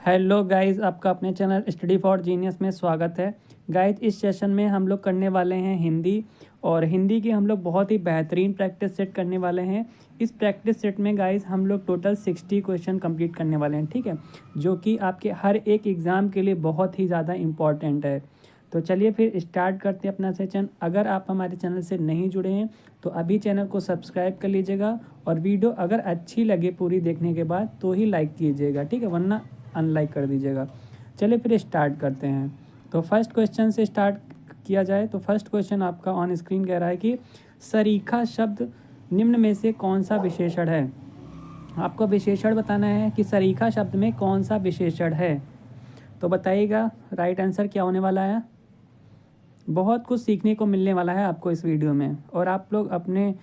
Hello guys, आपका अपने channel study for genius में स्वागत है। गाइस, इस सेशन में हम लोग करने वाले हैं हिंदी। और हिंदी की हम लोग बहुत ही बेहतरीन प्रैक्टिस सेट करने वाले हैं। इस प्रैक्टिस सेट में गाइस हम लोग टोटल 60 क्वेश्चन कंप्लीट करने वाले हैं, ठीक है, जो कि आपके हर एक एग्ज़ाम के लिए बहुत ही ज़्यादा इम्पॉर्टेंट है। तो चलिए फिर स्टार्ट करते हैं अपना सेशन। अगर आप हमारे चैनल से नहीं जुड़े हैं तो अभी चैनल को सब्सक्राइब कर लीजिएगा, और वीडियो अगर अच्छी लगे पूरी देखने के बाद तो ही लाइक कीजिएगा, ठीक है, वरना अनलाइक कर दीजिएगा। चलिए फिर स्टार्ट करते हैं। तो फर्स्ट क्वेश्चन से स्टार्ट किया जाए तो फर्स्ट क्वेश्चन आपका ऑन स्क्रीन कह रहा है कि सरीखा शब्द निम्न में से कौन सा विशेषण है। आपको विशेषण बताना है कि सरीखा शब्द में कौन सा विशेषण है। तो बताइएगा राइट आंसर क्या होने वाला है। बहुत कुछ सीखने को मिलने वाला है आपको इस वीडियो में, और आप लोग अपने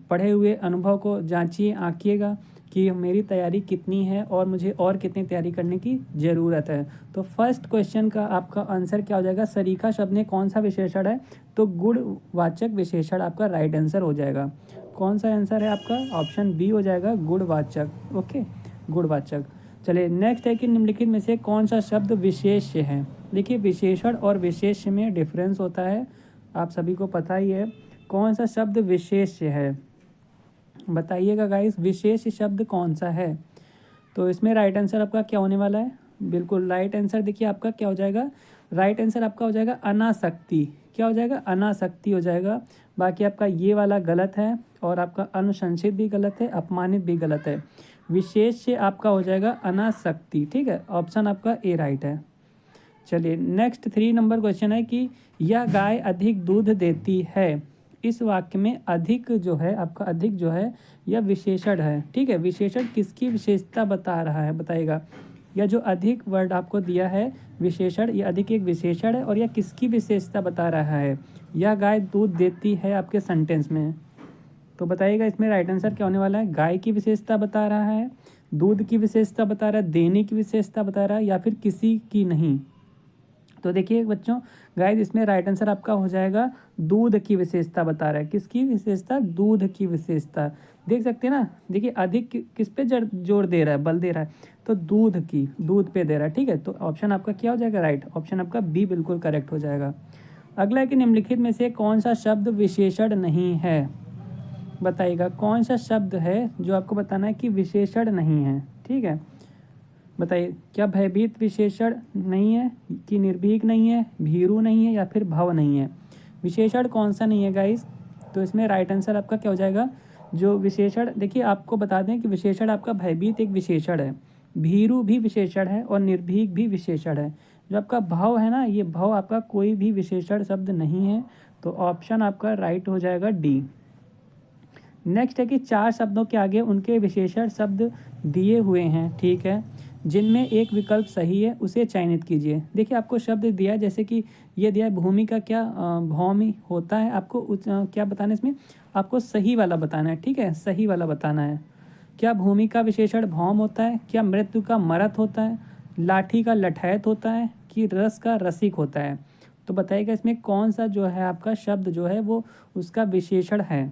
पढ़े हुए अनुभव को जांचिए, आंकिएगा कि मेरी तैयारी कितनी है और मुझे और कितनी तैयारी करने की ज़रूरत है। तो फर्स्ट क्वेश्चन का आपका आंसर क्या हो जाएगा, सरीखा शब्द में कौन सा विशेषण है। तो गुणवाचक विशेषण आपका राइट आंसर हो जाएगा। कौन सा आंसर है आपका, ऑप्शन बी हो जाएगा, गुणवाचक। ओके, गुणवाचक। चलिए नेक्स्ट है कि निम्नलिखित में से कौन सा शब्द विशेष्य है। देखिए, विशेषण और विशेष्य में डिफरेंस होता है, आप सभी को पता ही है। कौन सा शब्द विशेष्य है, बताइएगा गाइस, विशेष शब्द कौन सा है। तो इसमें राइट आंसर आपका क्या होने वाला है, बिल्कुल राइट आंसर देखिए आपका क्या हो जाएगा। राइट आंसर आपका हो जाएगा अनासक्ति। क्या हो जाएगा, अनासक्ति हो जाएगा। बाकी आपका ये वाला गलत है, और आपका अनुशंसित भी गलत है, अपमानित भी गलत है। विशेष से आपका हो जाएगा अनासक्ति, ठीक है, ऑप्शन आपका ए राइट है। चलिए नेक्स्ट 3 नंबर क्वेश्चन है कि यह गाय अधिक दूध देती है। इस वाक्य में अधिक जो है आपका, अधिक जो है यह विशेषण है, ठीक है। विशेषण किसकी विशेषता बता रहा है, बताइएगा। यह जो अधिक वर्ड आपको दिया है विशेषण, यह अधिक एक विशेषण है, और यह किसकी विशेषता बता रहा है। यह गाय दूध देती है आपके सेंटेंस में। तो बताइएगा इसमें राइट आंसर क्या होने वाला है। गाय की विशेषता बता रहा है, दूध की विशेषता बता रहा है, देने की विशेषता बता रहा है, या फिर किसी की नहीं। तो देखिए बच्चों, गाइस इसमें राइट आंसर आपका हो जाएगा दूध की विशेषता बता रहा है। किसकी विशेषता, दूध की विशेषता। देख सकते हैं ना, देखिए अधिक किस पे जोर दे रहा है, बल दे रहा है, तो दूध की, दूध पे दे रहा है, ठीक है। तो ऑप्शन आपका क्या हो जाएगा, राइट, ऑप्शन आपका बी बिल्कुल करेक्ट हो जाएगा। अगला है कि निम्नलिखित में से कौन सा शब्द विशेषण नहीं है। बताइएगा कौन सा शब्द है जो आपको बताना है कि विशेषण नहीं है, ठीक है। बताइए, क्या भयभीत विशेषण नहीं है, कि निर्भीक नहीं है, भीरू नहीं है, या फिर भव नहीं है। विशेषण कौन सा नहीं है गाइस। तो इसमें राइट आंसर आपका क्या हो जाएगा, जो विशेषण, देखिए आपको बता दें कि विशेषण आपका भयभीत एक विशेषण है, भीरू भी विशेषण है, और निर्भीक भी विशेषण है। जो आपका भव है ना, ये भव आपका कोई भी विशेषण शब्द नहीं है। तो ऑप्शन आपका राइट हो जाएगा डी। नेक्स्ट है कि 4 शब्दों के आगे उनके विशेषण शब्द दिए हुए हैं, ठीक है, जिनमें एक विकल्प सही है उसे चयनित कीजिए। देखिए आपको शब्द दिया है, जैसे कि ये दिया है भूमि का क्या भौमी होता है, आपको क्या बताना है इसमें, आपको सही वाला बताना है, ठीक है, सही वाला बताना है। क्या भूमि का विशेषण भौम होता है, क्या मृत्यु का मरत होता है, लाठी का लठैत होता है, कि रस का रसिक होता है। तो बताइएगा इसमें कौन सा जो है आपका शब्द जो है वो उसका विशेषण है।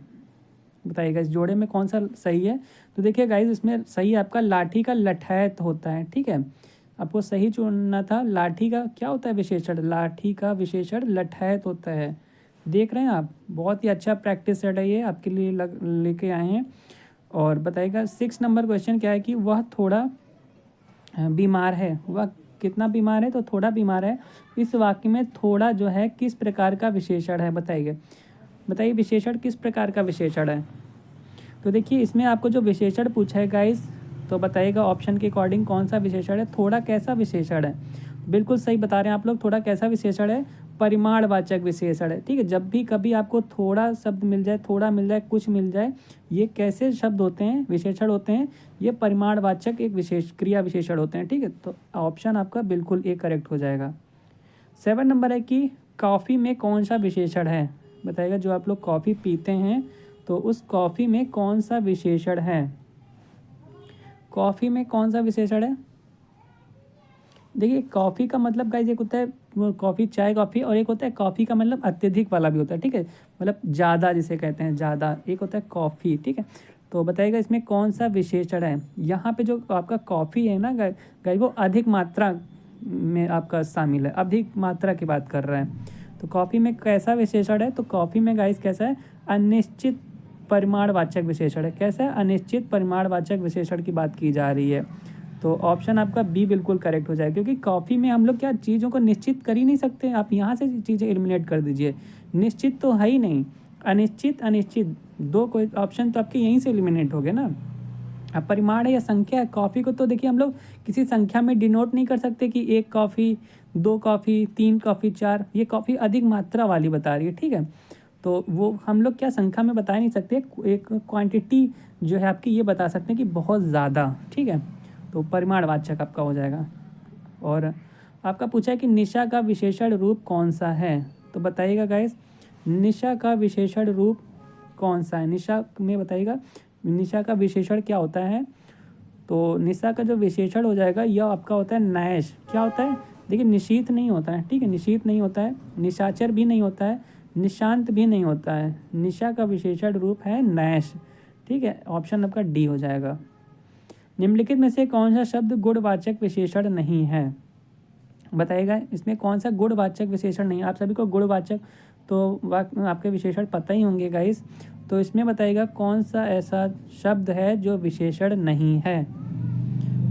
बताइएगा इस जोड़े में कौन सा सही है। तो देखिए गाइज, इसमें सही आपका लाठी का लठैत होता है, ठीक है, आपको सही चुनना था। लाठी का क्या होता है विशेषण, लाठी का विशेषण लठैत होता है। देख रहे हैं आप, बहुत ही अच्छा प्रैक्टिस सेट है ये आपके लिए लेके आए हैं। और बताइएगा 6 नंबर क्वेश्चन क्या है कि वह थोड़ा बीमार है। वह कितना बीमार है, तो थोड़ा बीमार है। इस वाक्य में थोड़ा जो है किस प्रकार का विशेषण है, बताइए। बताइए विशेषण किस प्रकार का विशेषण है। तो देखिए इसमें आपको जो विशेषण पूछा है गाइस, तो बताइएगा ऑप्शन के अकॉर्डिंग कौन सा विशेषण है। थोड़ा कैसा विशेषण है, बिल्कुल सही बता रहे हैं आप लोग। थोड़ा कैसा विशेषण है, परिमाणवाचक विशेषण है, ठीक है। जब भी कभी आपको थोड़ा शब्द मिल जाए, थोड़ा मिल जाए, कुछ मिल जाए, ये कैसे शब्द होते हैं, विशेषण होते हैं, ये परिमाणवाचक एक विशेष क्रिया विशेषण होते हैं, ठीक है। तो ऑप्शन आपका बिल्कुल ए करेक्ट हो जाएगा। 7 नंबर है कि कॉफ़ी में कौन सा विशेषण है। बताइएगा जो आप लोग कॉफ़ी पीते हैं तो उस कॉफ़ी में कौन सा विशेषण है। कॉफ़ी में कौन सा विशेषण है। देखिए कॉफ़ी का मतलब गाइस एक होता है कॉफ़ी, चाय कॉफ़ी, और एक होता है कॉफ़ी का मतलब अत्यधिक वाला भी होता है, ठीक है, मतलब ज़्यादा जिसे कहते हैं ज़्यादा, एक होता है कॉफ़ी, ठीक है। तो बताइएगा इसमें कौन सा विशेषण है। यहाँ पे जो आपका कॉफ़ी है ना गाइस, वो अधिक मात्रा में आपका शामिल है, अधिक मात्रा की बात कर रहा है। तो कॉफ़ी में कैसा विशेषण है, तो कॉफ़ी में गाइस कैसा है, अनिश्चित परिमाणवाचक विशेषण है। कैसा है, अनिश्चित परिमाणवाचक विशेषण की बात की जा रही है। तो ऑप्शन आपका बी बिल्कुल करेक्ट हो जाएगा, क्योंकि कॉफ़ी में हम लोग क्या चीज़ों को निश्चित कर ही नहीं सकते। आप यहाँ से चीज़ें एलिमिनेट कर दीजिए, निश्चित तो है ही नहीं, अनिश्चित अनिश्चित दो कोई ऑप्शन तो आपके यहीं से एलिमिनेट हो गए ना। अब परिमाण है या संख्या है, कॉफ़ी को तो देखिए हम लोग किसी संख्या में डिनोट नहीं कर सकते कि 1 कॉफ़ी, 2 कॉफ़ी, 3 कॉफ़ी, 4। ये कॉफ़ी अधिक मात्रा वाली बता रही है, ठीक है। तो वो हम लोग क्या संख्या में बता नहीं सकते, एक क्वांटिटी जो है आपकी ये बता सकते हैं कि बहुत ज़्यादा, ठीक है। तो परिमाणवाचक आपका हो जाएगा। और आपका पूछा है कि निशा का विशेषण रूप कौन सा है, तो बताइएगा गाइस निशा का विशेषण रूप कौन सा है। निशा में बताइएगा निशा का विशेषण क्या होता है। तो निशा का जो विशेषण हो जाएगा यह आपका होता है नैश। क्या होता है, देखिए निशीथ नहीं होता है, ठीक है, निशीथ नहीं होता है, निशाचर भी नहीं होता है, निशांत भी नहीं होता है। निशा का विशेषण रूप है नैश, ठीक है। ऑप्शन आपका डी हो जाएगा। निम्नलिखित में से कौन सा शब्द गुणवाचक विशेषण नहीं है, बताइएगा इसमें कौन सा गुणवाचक विशेषण नहीं है। आप सभी को गुणवाचक तो आपके विशेषण पता ही होंगे गाइस। तो इसमें बताइएगा कौन सा ऐसा शब्द है जो विशेषण नहीं है,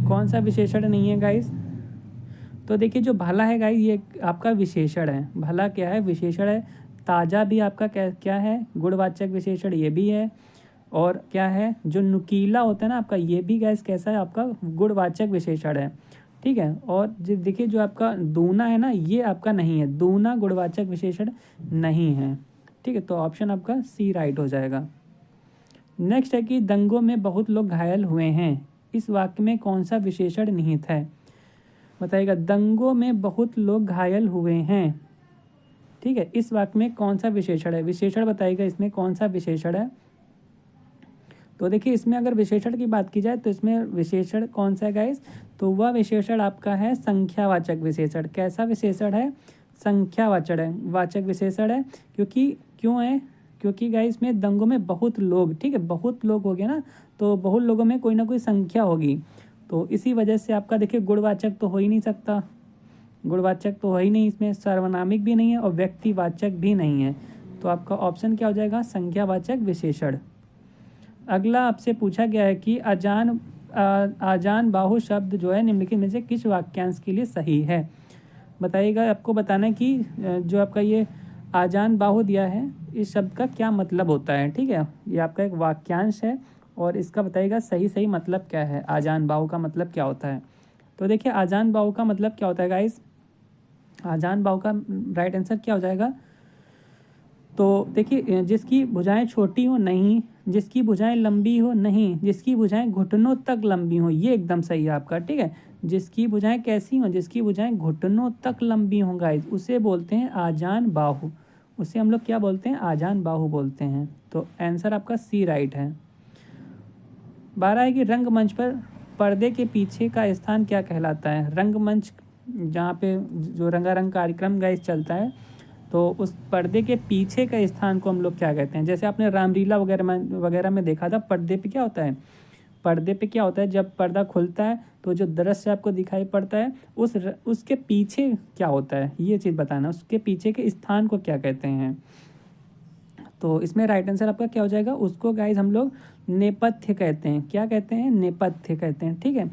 कौन सा विशेषण नहीं है गाइस। तो देखिए जो भला है गाइस ये आपका विशेषण है, भला क्या है, विशेषण है। ताज़ा भी आपका क्या है, गुणवाचक विशेषण ये भी है। और क्या है, जो नुकीला होता है ना आपका, ये भी गैस कैसा है आपका गुणवाचक विशेषण है, ठीक है। और देखिए जो आपका दूना है ना, ये आपका नहीं है, दूना गुणवाचक विशेषण नहीं है, ठीक है। तो ऑप्शन आपका सी राइट हो जाएगा। नेक्स्ट है कि दंगों में बहुत लोग घायल हुए हैं, इस वाक्य में कौन सा विशेषण निहित है, बताइएगा। दंगों में बहुत लोग घायल हुए हैं, ठीक है, इस वाक्य में कौन सा विशेषण है, विशेषण बताइएगा इसमें कौन सा विशेषण है। तो देखिए इसमें अगर विशेषण की बात की जाए तो इसमें विशेषण कौन सा है गाइस, तो वह विशेषण आपका है संख्यावाचक विशेषण। कैसा विशेषण है, संख्यावाचक है, वाचक विशेषण है। क्यों है, क्योंकि गाइस में दंगों में बहुत लोग, ठीक है, बहुत लोग हो गए ना, तो बहुत लोगों में कोई ना कोई संख्या होगी। तो इसी वजह से आपका देखिए गुणवाचक तो हो ही नहीं सकता, गुणवाचक तो है ही नहीं, इसमें सर्वनामिक भी नहीं है और व्यक्तिवाचक भी नहीं है। तो आपका ऑप्शन क्या हो जाएगा, संख्यावाचक विशेषण। अगला आपसे पूछा गया है कि आजान बाहु शब्द जो है निम्नलिखित में से किस वाक्यांश के लिए सही है, बताइएगा। आपको बताना है कि जो आपका ये आजान बाहु दिया है इस शब्द का क्या मतलब होता है, ठीक है। ये आपका एक वाक्यांश है और इसका बताइएगा सही सही मतलब क्या है, आजान बाहु का मतलब क्या होता है। तो देखिए आजान बाहु का मतलब क्या होता है गाइस, आजान बाहु का राइट आंसर क्या हो जाएगा। तो देखिए जिसकी भुजाएं छोटी हो नहीं, जिसकी भुजाएं लंबी हो नहीं, जिसकी भुजाएं घुटनों तक लंबी हो, ये एकदम सही है आपका, ठीक है। जिसकी भुजाएं कैसी हो, जिसकी भुजाएं घुटनों तक लंबी हों गाइस, उसे बोलते हैं आजान बाहु, उसे हम लोग क्या बोलते हैं, आजान बाहु बोलते हैं। तो आंसर आपका सी राइट है। 12 है कि रंगमंच पर पर्दे के पीछे का स्थान क्या कहलाता है। रंगमंच जहाँ पे जो रंगारंग कार्यक्रम गाइस चलता है, तो उस पर्दे के पीछे का स्थान को हम लोग क्या कहते हैं। जैसे आपने रामलीला वगैरह में देखा था, पर्दे पे क्या होता है, पर्दे पे क्या होता है, जब पर्दा खुलता है तो जो दृश्य आपको दिखाई पड़ता है उसके पीछे क्या होता है, ये चीज़ बताना, उसके पीछे के स्थान को क्या कहते हैं। तो इसमें राइट आंसर आपका क्या हो जाएगा, उसको गाइज हम लोग नेपथ्य कहते हैं। क्या कहते हैं, नेपथ्य कहते हैं, ठीक है।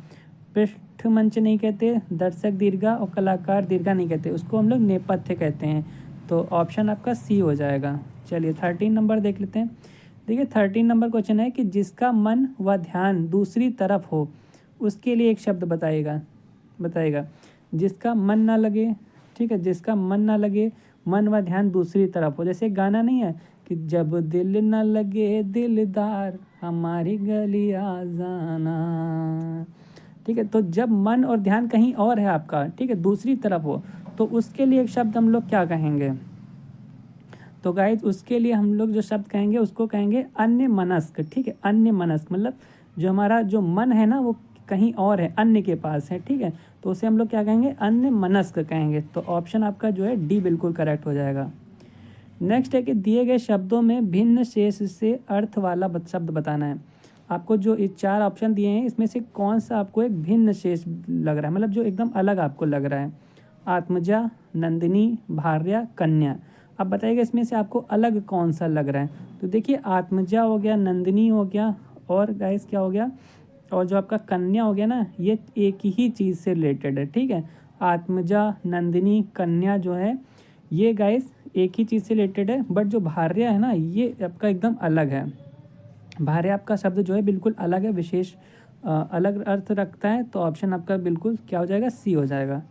पृष्ठ मंच नहीं कहते, दर्शक दीर्घा और कलाकार दीर्घा नहीं कहते, उसको हम लोग नेपथ्य कहते हैं। तो ऑप्शन आपका सी हो जाएगा। चलिए 13 नंबर देख लेते हैं। देखिए 13 नंबर क्वेश्चन है कि जिसका मन व ध्यान दूसरी तरफ हो उसके लिए एक शब्द बताइएगा। जिसका मन ना लगे, ठीक है, जिसका मन ना लगे, मन व ध्यान दूसरी तरफ हो। जैसे गाना नहीं है कि जब दिल न लगे दिलदार हमारी गली आ जाना, ठीक है। तो जब मन और ध्यान कहीं और है आपका, ठीक है, दूसरी तरफ हो, तो उसके लिए एक शब्द हम लोग क्या कहेंगे। तो गाइज उसके लिए हम लोग जो शब्द कहेंगे उसको कहेंगे अन्य मनस्क, ठीक है। अन्य मनस्क मतलब जो हमारा जो मन है ना वो कहीं और है, अन्य के पास है, ठीक है। तो उसे हम लोग क्या कहेंगे, अन्य मनस्क कहेंगे। तो ऑप्शन आपका जो है डी बिल्कुल करेक्ट हो जाएगा। नेक्स्ट है कि दिए गए शब्दों में भिन्न शेष से अर्थ वाला शब्द बताना है। आपको जो ये 4 ऑप्शन दिए हैं इसमें से कौन सा आपको एक भिन्न शेष लग रहा है, मतलब जो एकदम अलग आपको लग रहा है? आत्मजा, नंदिनी, भार्या, कन्या। अब बताइएगा इसमें से आपको अलग कौन सा लग रहा है? तो देखिए आत्मजा हो गया, नंदिनी हो गया, और गाइस क्या हो गया, और जो आपका कन्या हो गया ना, ये एक ही चीज़ से रिलेटेड है, ठीक है। आत्मजा, नंदिनी, कन्या जो है ये गाइस एक ही चीज़ से रिलेटेड है, बट जो भार्या है ना ये आपका एकदम अलग है। भार्या आपका शब्द जो है बिल्कुल अलग है, विशेष अलग अर्थ रखता है। तो ऑप्शन आपका बिल्कुल क्या हो जाएगा, सी हो जाएगा।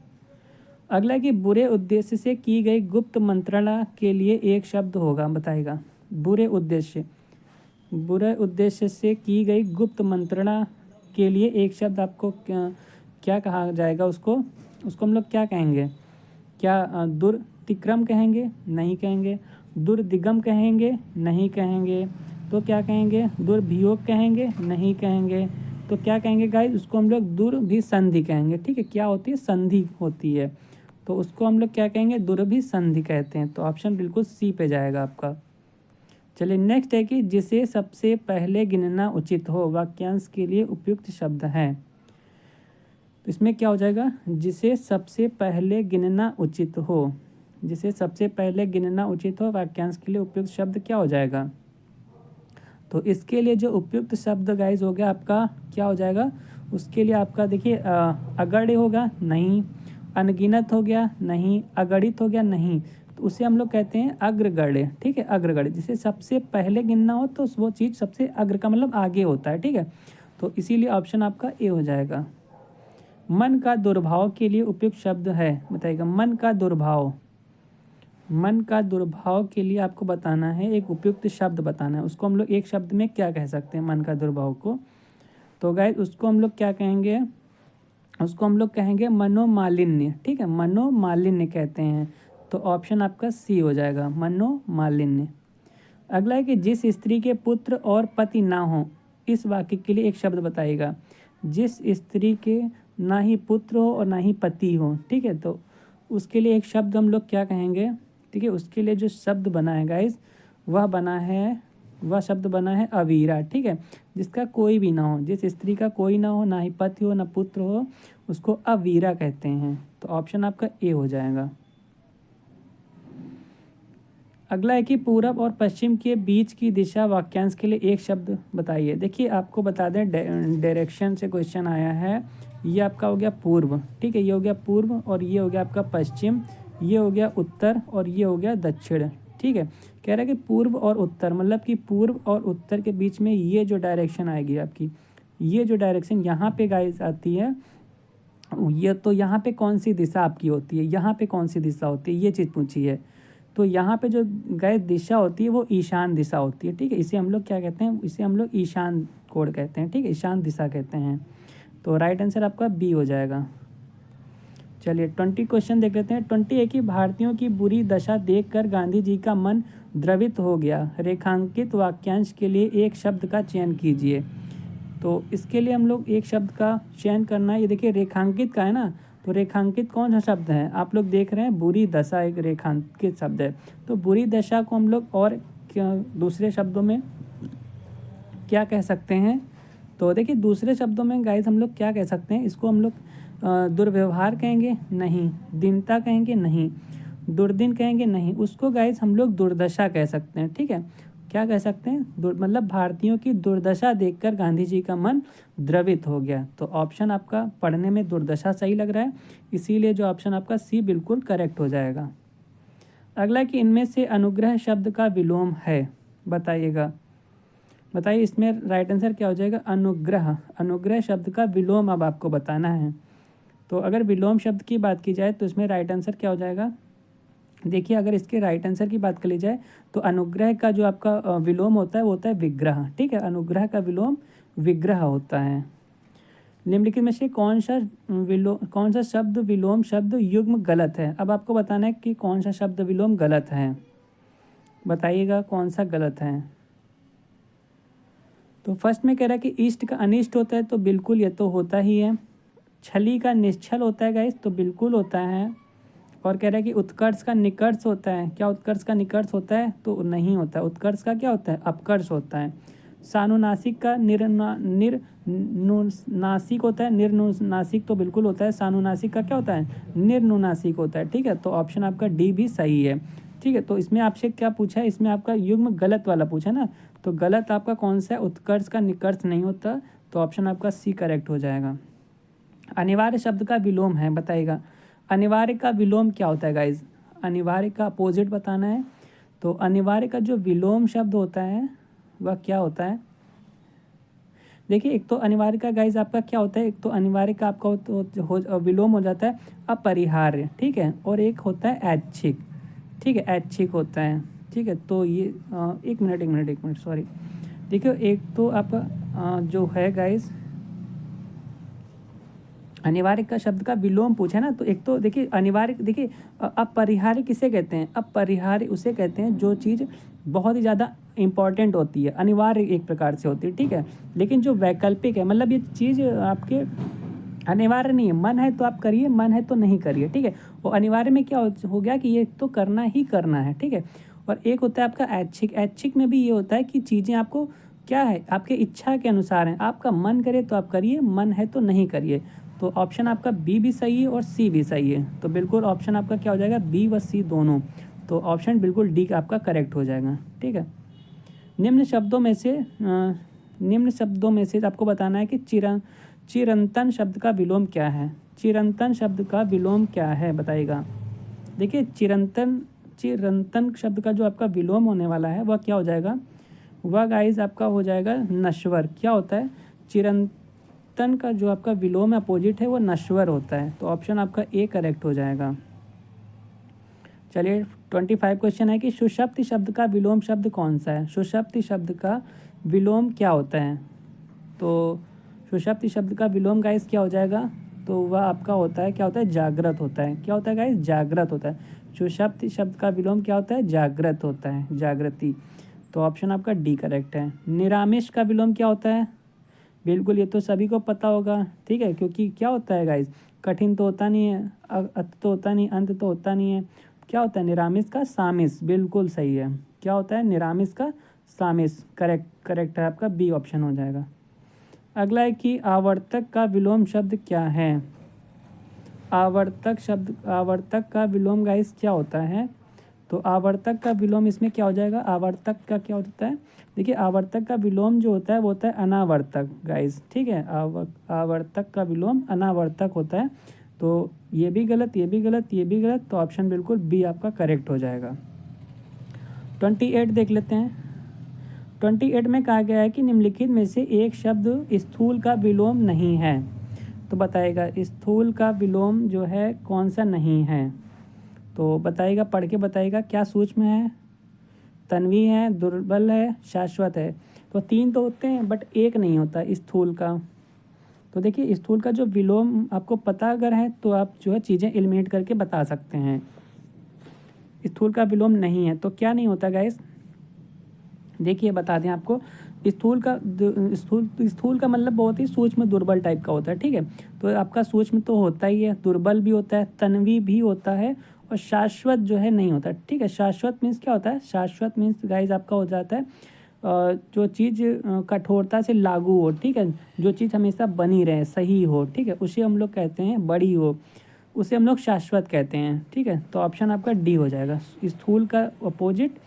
अगला है कि बुरे उद्देश्य से की गई गुप्त मंत्रणा के लिए एक शब्द होगा, बताएगा। बुरे उद्देश्य से की गई गुप्त मंत्रणा के लिए एक शब्द आपको क्या कहा जाएगा? उसको हम लोग क्या कहेंगे? क्या दुर्तिक्रम कहेंगे? नहीं कहेंगे। दुर्दिगम कहेंगे? नहीं कहेंगे। तो क्या कहेंगे? दुर्भियोग कहेंगे? नहीं कहेंगे। तो क्या कहेंगे गाइस? उसको हम लोग दुर्भिसंधि कहेंगे, ठीक है। क्या होती है? संधि होती है, तो उसको हम लोग क्या कहेंगे? दुर्भिसंधि कहते हैं। तो ऑप्शन बिल्कुल सी पे जाएगा आपका। चलिए नेक्स्ट है कि जिसे सबसे पहले गिनना उचित हो वाक्यांश के लिए उपयुक्त शब्द है। तो इसमें क्या हो जाएगा? जिसे सबसे पहले गिनना उचित हो, जिसे सबसे पहले गिनना उचित हो वाक्यांश के लिए उपयुक्त शब्द क्या हो जाएगा? तो इसके लिए जो उपयुक्त शब्द गाइज हो गया आपका क्या हो जाएगा? उसके लिए आपका देखिए अगण्य होगा, नहीं। अनगिनत हो गया, नहीं। अगणित हो गया, नहीं। तो उसे हम लोग कहते हैं अग्रगण्य, ठीक है। अग्रगण्य जिसे सबसे पहले गिनना हो तो वो चीज़ सबसे अग्र का मतलब आगे होता है, ठीक है। तो इसीलिए ऑप्शन आपका ए हो जाएगा। मन का दुर्भाव के लिए उपयुक्त शब्द है, बताइएगा। मन का दुर्भाव, मन का दुर्भाव के लिए आपको बताना है, एक उपयुक्त शब्द बताना है। उसको हम लोग एक शब्द में क्या कह सकते हैं मन का दुर्भाव को? तो गाइस उसको हम लोग क्या कहेंगे? उसको हम लोग कहेंगे मनोमालिन्य, ठीक है। मनोमालिन्य कहते हैं। तो ऑप्शन आपका सी हो जाएगा, मनोमालिन्य। अगला है कि जिस स्त्री के पुत्र और पति ना हो, इस वाक्य के लिए एक शब्द बताइएगा। जिस स्त्री के ना ही पुत्र हो और ना ही पति हो, ठीक है। तो उसके लिए एक शब्द हम लोग क्या कहेंगे? ठीक है, उसके लिए जो शब्द बना है गाइस वह शब्द बना है अवीरा, ठीक है। जिसका कोई भी ना हो, जिस स्त्री का कोई ना हो, ना ही पति हो ना पुत्र हो, उसको अवीरा कहते हैं। तो ऑप्शन आपका ए हो जाएगा। अगला है कि पूरब और पश्चिम के बीच की दिशा वाक्यांश के लिए एक शब्द बताइए। देखिए आपको बता दें डायरेक्शन से क्वेश्चन आया है। ये आपका हो गया पूर्व, ठीक है। ये हो गया पूर्व, और ये हो गया आपका पश्चिम, ये हो गया उत्तर, और ये हो गया दक्षिण, ठीक है। कह रहा है कि पूर्व और उत्तर, मतलब कि पूर्व और उत्तर के बीच में ये जो डायरेक्शन आएगी आपकी, ये जो डायरेक्शन यहाँ पे गाइस आती है, ये तो यहाँ पे कौन सी दिशा आपकी होती है? यहाँ पे कौन सी दिशा होती है, ये चीज़ पूछी है। तो यहाँ पे जो गाइस दिशा होती है वो ईशान दिशा होती है, ठीक है। इसे हम लोग क्या कहते हैं? इसे हम लोग ईशान कोण कहते हैं, ठीक है। ईशान दिशा कहते हैं। तो राइट आंसर आपका बी हो जाएगा। चलिए 20 क्वेश्चन देख लेते हैं। 20 है कि भारतीयों की बुरी दशा देखकर गांधी जी का मन द्रवित हो गया। रेखांकित वाक्यांश के लिए एक शब्द का चयन कीजिए। तो इसके लिए हम लोग एक शब्द का चयन करना है। ये देखिए रेखांकित का है ना, तो रेखांकित कौन सा शब्द है? आप लोग देख रहे हैं बुरी दशा एक रेखांकित शब्द है। तो बुरी दशा को हम लोग और क्या दूसरे शब्दों में क्या कह सकते हैं? तो देखिए दूसरे शब्दों में गाइस हम लोग क्या कह सकते हैं? इसको हम लोग दुर्व्यवहार कहेंगे? नहीं। दीनता कहेंगे? नहीं। दुर्दिन कहेंगे? नहीं। उसको गाइस हम लोग दुर्दशा कह सकते हैं, ठीक है। क्या कह सकते हैं? मतलब भारतीयों की दुर्दशा देखकर गांधी जी का मन द्रवित हो गया। तो ऑप्शन आपका पढ़ने में दुर्दशा सही लग रहा है, इसीलिए जो ऑप्शन आपका सी बिल्कुल करेक्ट हो जाएगा। अगला कि इनमें से अनुग्रह शब्द का विलोम है, बताइएगा। बताइए इसमें राइट आंसर क्या हो जाएगा? अनुग्रह। अनुग्रह शब्द का विलोम अब आपको बताना है। तो अगर विलोम शब्द की बात की जाए तो इसमें राइट आंसर क्या हो जाएगा? देखिए अगर इसके राइट आंसर की बात कर ली जाए तो अनुग्रह का जो आपका विलोम होता है वो होता है विग्रह, ठीक है। अनुग्रह का विलोम विग्रह होता है। निम्नलिखित में से कौन सा शब्द विलोम शब्द युग्म गलत है? अब आपको बताना है कि कौन सा शब्द विलोम गलत है, बताइएगा कौन सा गलत है। तो फर्स्ट में कह रहा है कि इष्ट का अनिष्ट होता है, तो बिल्कुल ये तो होता ही है। छली का निश्छल होता है गाइस, तो बिल्कुल होता है। और कह रहा है कि उत्कर्ष का निकर्ष होता है, क्या उत्कर्ष का निकर्ष होता है? तो नहीं होता है। उत्कर्ष का क्या होता है? अपकर्ष होता है। सानुनासिक का निर्नुनासिक होता है, निर्नुनासिक तो बिल्कुल होता है, सानुनासिक का क्या होता है, निर्नुनासिक होता है। ठीक है, तो ऑप्शन आपका डी भी सही है। ठीक है, तो इसमें आपसे क्या पूछा है, इसमें आपका युग्म गलत वाला पूछा ना, तो गलत आपका कौन सा है, उत्कर्ष का निकर्ष नहीं होता, तो ऑप्शन आपका सी करेक्ट हो जाएगा। अनिवार्य शब्द का विलोम है, बताइएगा अनिवार्य का विलोम क्या होता है गाइज, अनिवार्य का अपोजिट बताना है। तो अनिवार्य का जो विलोम शब्द होता है वह क्या होता है, देखिए एक तो अनिवार्य का गाइज आपका क्या होता है, एक तो अनिवार्य का आपका विलोम हो जाता है अपरिहार्य, ठीक है, और एक होता है ऐच्छिक। ठीक है, ऐच्छिक होता है। ठीक है, तो ये एक मिनट सॉरी, देखिए एक तो आपका जो है गाइज अनिवार्य का शब्द का विलोम पूछा ना, तो एक तो देखिए अनिवार्य, देखिए अपरिहार्य किसे कहते हैं, अपरिहार्य उसे कहते हैं जो चीज़ बहुत ही ज़्यादा इंपॉर्टेंट होती है, अनिवार्य एक प्रकार से होती है। ठीक है, लेकिन जो वैकल्पिक है, मतलब ये चीज़ आपके अनिवार्य नहीं है, मन है तो आप करिए, मन है तो नहीं करिए। ठीक है, और अनिवार्य में क्या हो गया कि ये तो करना ही करना है। ठीक है, और एक होता है आपका ऐच्छिक, ऐच्छिक में भी ये होता है कि चीज़ें आपको क्या है, आपके इच्छा के अनुसार हैं, आपका मन करे तो आप करिए, मन है तो नहीं करिए। तो ऑप्शन आपका बी भी सही है और सी भी सही है, तो बिल्कुल ऑप्शन आपका क्या हो जाएगा, बी व सी दोनों, तो ऑप्शन बिल्कुल डी का आपका करेक्ट हो जाएगा। ठीक है, निम्न शब्दों में से आपको बताना है कि चिरंतन शब्द का विलोम क्या है, चिरंतन शब्द का विलोम क्या है बताइएगा। देखिए चिरंतन शब्द का जो आपका विलोम होने वाला है वह क्या हो जाएगा, वह गाइज आपका हो जाएगा नश्वर। क्या होता है, चिरंतन का जो आपका विलोम अपोजिट है वो नश्वर होता है, तो ऑप्शन आपका ए करेक्ट हो जाएगा। चलिए 25 क्वेश्चन है कि सुषुप्ति शब्द का विलोम शब्द कौन सा है, सुषुप्ति शब्द का विलोम क्या होता है, तो सुषुप्ति शब्द का विलोम गाइस क्या हो जाएगा, तो वह आपका होता है, क्या होता है, जागृत होता है। क्या होता है गाइस, जागृत होता है। सुषुप्ति शब्द का विलोम क्या होता है, जागृत होता है, जागृति, तो ऑप्शन आपका डी करेक्ट है। निरामिष का विलोम क्या होता है, बिल्कुल ये तो सभी को पता होगा। ठीक है, क्योंकि क्या होता है गाइस, कठिन तो होता नहीं है, अत तो होता नहीं, अंत तो होता नहीं है, क्या होता है, निरामिष का सामिस, बिल्कुल सही है। क्या होता है, निरामिष का सामिस, करेक्ट है आपका, बी ऑप्शन हो जाएगा। अगला है कि आवर्तक का विलोम शब्द क्या है, आवर्तक का विलोम गाइस क्या होता है, तो आवर्तक का विलोम इसमें क्या हो जाएगा, आवर्तक का क्या होता है, देखिए आवर्तक का विलोम जो होता है वो होता है अनावर्तक गाइस। ठीक है, आवर्तक का विलोम अनावर्तक होता है, तो ये भी गलत, ये भी गलत, ये भी गलत, तो ऑप्शन बिल्कुल बी आपका करेक्ट हो जाएगा। 28 देख लेते हैं। 28 में कहा गया है कि निम्नलिखित में से एक शब्द स्थूल का विलोम नहीं है, तो बताइएगा स्थूल का विलोम जो है कौन सा नहीं है, तो बताइएगा, पढ़ के बताइएगा, क्या सूक्ष्म है, तन्वी है, दुर्बल है, शाश्वत है, तो तीन तो होते हैं बट एक नहीं होता स्थूल का। तो देखिए स्थूल का जो विलोम आपको पता अगर है तो आप जो है चीज़ें एलिमिनेट करके बता सकते हैं। स्थूल का विलोम नहीं है तो क्या नहीं होता गाइस, देखिए बता दें आपको, स्थूल का मतलब बहुत ही सूक्ष्म दुर्बल टाइप का होता है। ठीक है, तो आपका सूक्ष्म तो होता ही है, दुर्बल भी होता है, तन्वी भी होता है, और शाश्वत जो है नहीं होता। ठीक है, शाश्वत मीन्स क्या होता है, शाश्वत मीन्स गाइज आपका हो जाता है जो चीज़ कठोरता से लागू हो। ठीक है, जो चीज़ हमेशा बनी रहे, सही हो, ठीक है, उसे हम लोग कहते हैं, बड़ी हो, उसे हम लोग शाश्वत कहते हैं। ठीक है, तो ऑप्शन आपका डी हो जाएगा, स्थूल का अपोजिट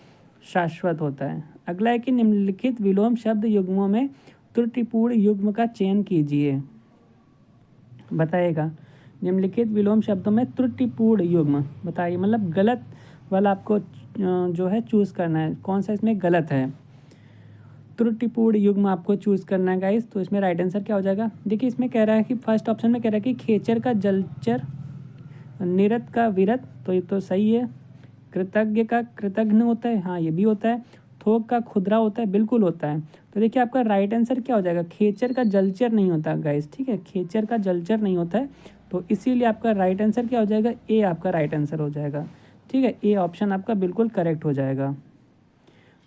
शाश्वत होता है। अगला है कि निम्नलिखित विलोम शब्द युग्मों में त्रुटिपूर्ण युग्म का चयन कीजिए, बताइएगा निम्नलिखित विलोम शब्दों में त्रुटिपूर्ण युग्म बताइए, मतलब गलत वाला आपको जो है चूज़ करना है, कौन सा इसमें गलत है, त्रुटिपूर्ण युग्म आपको चूज़ करना है गाइस। तो इसमें राइट आंसर क्या हो जाएगा, देखिए इसमें कह रहा है कि फर्स्ट ऑप्शन में कह रहा है कि खेचर का जलचर, निरत का विरत, तो ये तो सही है। कृतज्ञ का कृतघ्न होता है, हाँ ये भी होता है। थोक का खुदरा होता है, बिल्कुल होता है। तो देखिए आपका राइट आंसर क्या हो जाएगा, खेचर का जलचर नहीं होता गाइस। ठीक है, खेचर का जलचर नहीं होता है, तो इसीलिए आपका राइट आंसर क्या हो जाएगा, ए आपका राइट आंसर हो जाएगा। ठीक है, ए ऑप्शन आपका बिल्कुल करेक्ट हो जाएगा।